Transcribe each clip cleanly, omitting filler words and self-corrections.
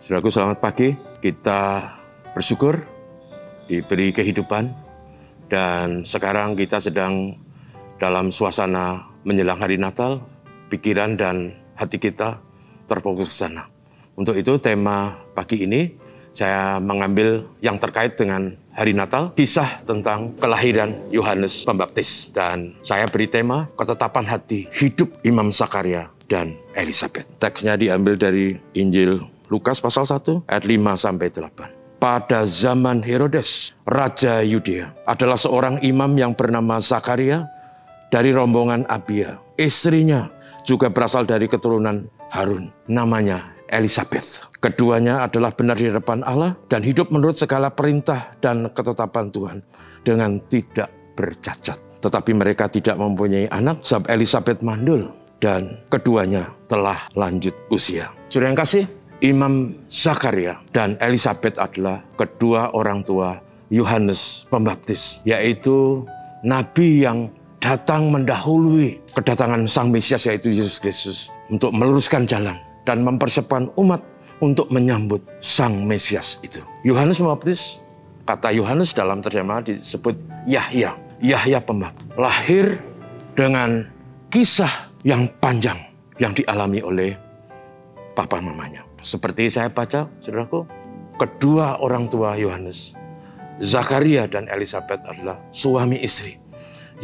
Saudaraku, selamat pagi. Kita bersyukur diberi kehidupan dan sekarang kita sedang dalam suasana menjelang hari Natal. Pikiran dan hati kita terfokus ke sana. Untuk itu tema pagi ini saya mengambil yang terkait dengan hari Natal, kisah tentang kelahiran Yohanes Pembaptis. Dan saya beri tema ketetapan hati hidup Imam Zakaria dan Elisabeth. Teksnya diambil dari Injil Lukas pasal 1 ayat 5-8. Pada zaman Herodes, Raja Yudea, adalah seorang imam yang bernama Zakaria dari rombongan Abia. Istrinya juga berasal dari keturunan Harun, namanya Elisabeth. Keduanya adalah benar di hadapan Allah dan hidup menurut segala perintah dan ketetapan Tuhan dengan tidak bercacat. Tetapi mereka tidak mempunyai anak sebab Elisabeth mandul dan keduanya telah lanjut usia. Saudara yang kasih, Imam Zakaria dan Elisabeth adalah kedua orang tua Yohanes Pembaptis, yaitu nabi yang datang mendahului kedatangan Sang Mesias, yaitu Yesus Kristus, untuk meluruskan jalan dan mempersiapkan umat untuk menyambut Sang Mesias itu. Yohanes Pembaptis, kata Yohanes dalam terjemahan disebut Yahya, Yahya Pembaptis. Lahir dengan kisah yang panjang yang dialami oleh papa mamanya. Seperti saya baca, saudaraku, kedua orang tua Yohanes, Zakaria dan Elisabeth, adalah suami istri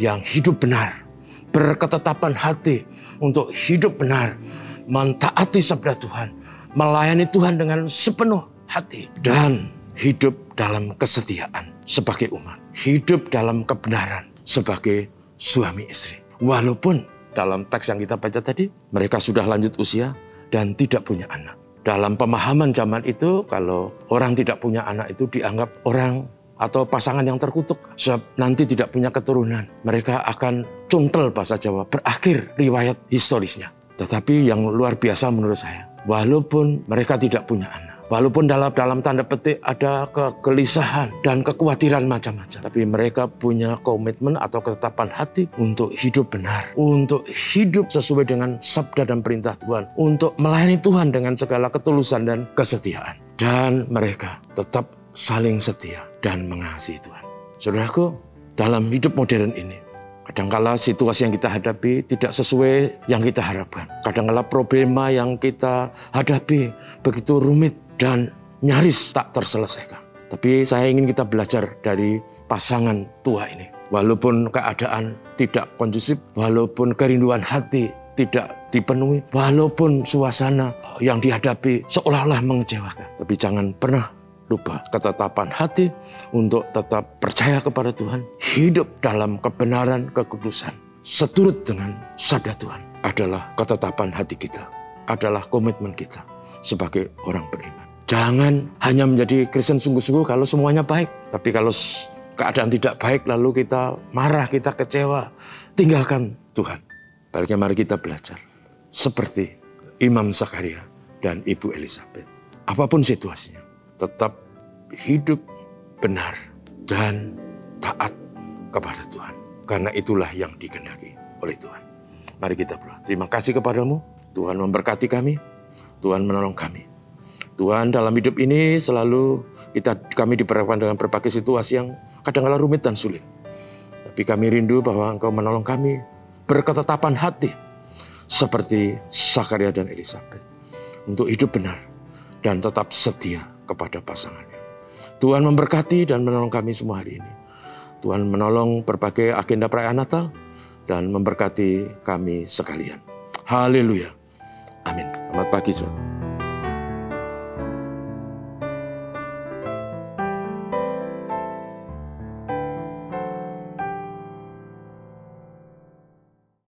yang hidup benar, berketetapan hati untuk hidup benar, mentaati sabda Tuhan, melayani Tuhan dengan sepenuh hati, dan hidup dalam kesetiaan sebagai umat, hidup dalam kebenaran sebagai suami istri. Walaupun dalam teks yang kita baca tadi, mereka sudah lanjut usia dan tidak punya anak. Dalam pemahaman zaman itu, kalau orang tidak punya anak itu dianggap orang atau pasangan yang terkutuk. Sebab nanti tidak punya keturunan. Mereka akan cuntel bahasa Jawa, berakhir riwayat historisnya. Tetapi yang luar biasa menurut saya, walaupun mereka tidak punya anak, walaupun dalam tanda petik ada kegelisahan dan kekhawatiran macam-macam, tapi mereka punya komitmen atau ketetapan hati untuk hidup benar, untuk hidup sesuai dengan sabda dan perintah Tuhan, untuk melayani Tuhan dengan segala ketulusan dan kesetiaan. Dan mereka tetap saling setia dan mengasihi Tuhan. Saudaraku, dalam hidup modern ini, kadangkala situasi yang kita hadapi tidak sesuai yang kita harapkan. Kadangkala problema yang kita hadapi begitu rumit dan nyaris tak terselesaikan. Tapi saya ingin kita belajar dari pasangan tua ini. Walaupun keadaan tidak kondusif, walaupun kerinduan hati tidak dipenuhi, walaupun suasana yang dihadapi seolah-olah mengecewakan. Tapi jangan pernah lupa ketetapan hati untuk tetap percaya kepada Tuhan, hidup dalam kebenaran, kekudusan, seturut dengan sabda Tuhan adalah ketetapan hati kita, adalah komitmen kita sebagai orang beriman. Jangan hanya menjadi Kristen sungguh-sungguh kalau semuanya baik, tapi kalau keadaan tidak baik lalu kita marah, kita kecewa, tinggalkan Tuhan. Baiknya mari kita belajar seperti Imam Zakaria dan Ibu Elisabeth. Apapun situasinya, tetap hidup benar dan taat kepada Tuhan. Karena itulah yang dikehendaki oleh Tuhan. Mari kita berdoa. Terima kasih kepadamu. Tuhan memberkati kami. Tuhan menolong kami. Tuhan, dalam hidup ini selalu kami diperhadapkan dengan berbagai situasi yang kadang-kala rumit dan sulit. Tapi kami rindu bahwa Engkau menolong kami berketetapan hati seperti Zakaria dan Elisabeth untuk hidup benar dan tetap setia kepada pasangannya. Tuhan memberkati dan menolong kami semua hari ini. Tuhan menolong berbagai agenda perayaan Natal dan memberkati kami sekalian. Haleluya. Amin. Selamat pagi, saudara.